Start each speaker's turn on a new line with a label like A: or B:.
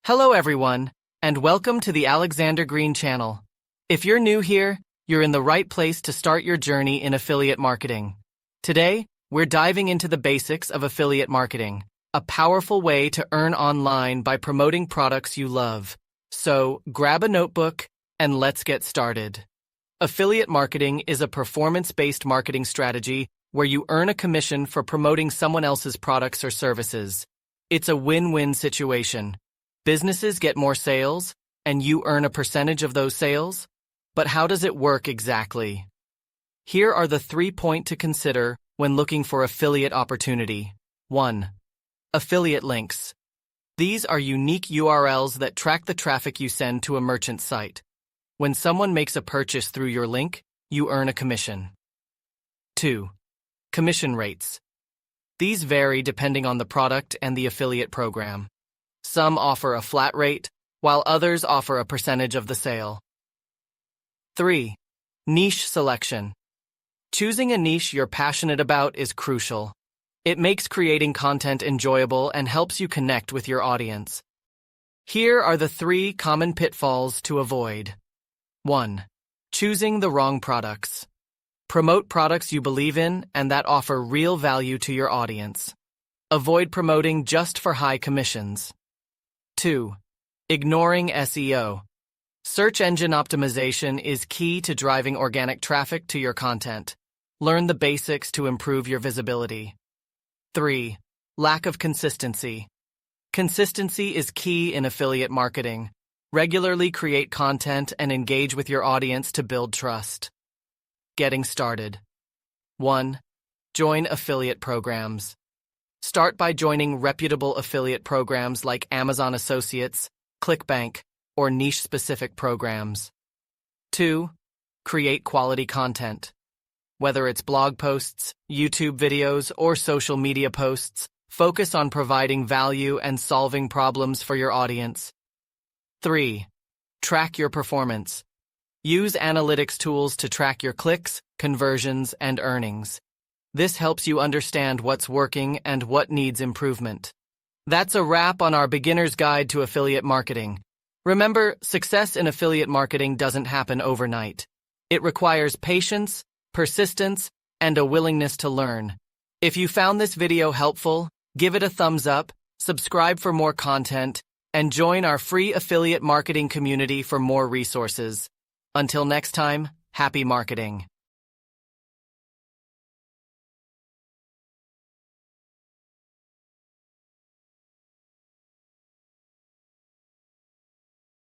A: Hello everyone, and welcome to the Alexander Green channel. If you're new here, you're in the right place to start your journey in affiliate marketing. Today, we're diving into the basics of affiliate marketing, a powerful way to earn online by promoting products you love. So, grab a notebook and let's get started. Affiliate marketing is a performance-based marketing strategy where you earn a commission for promoting someone else's products or services. It's a win-win situation. Businesses get more sales, and you earn a percentage of those sales? But how does it work exactly? Here are the 3 points to consider when looking for affiliate opportunity. 1. Affiliate links. These are unique URLs that track the traffic you send to a merchant site. When someone makes a purchase through your link, you earn a commission. 2. Commission rates. These vary depending on the product and the affiliate program. Some offer a flat rate, while others offer a percentage of the sale. 3. Niche selection. Choosing a niche you're passionate about is crucial. It makes creating content enjoyable and helps you connect with your audience. Here are the 3 common pitfalls to avoid. 1. Choosing the wrong products. Promote products you believe in and that offer real value to your audience. Avoid promoting just for high commissions. 2. Ignoring SEO. Search engine optimization is key to driving organic traffic to your content. Learn the basics to improve your visibility. 3. Lack of consistency. Consistency is key in affiliate marketing. Regularly create content and engage with your audience to build trust. Getting started. 1. Join affiliate programs. Start by joining reputable affiliate programs like Amazon Associates, ClickBank, or niche-specific programs. 2. Create quality content. Whether it's blog posts, YouTube videos, or social media posts, focus on providing value and solving problems for your audience. 3. Track your performance. Use analytics tools to track your clicks, conversions, and earnings. This helps you understand what's working and what needs improvement. That's a wrap on our beginner's guide to affiliate marketing. Remember, success in affiliate marketing doesn't happen overnight. It requires patience, persistence, and a willingness to learn. If you found this video helpful, give it a thumbs up, subscribe for more content, and join our free affiliate marketing community for more resources. Until next time, happy marketing.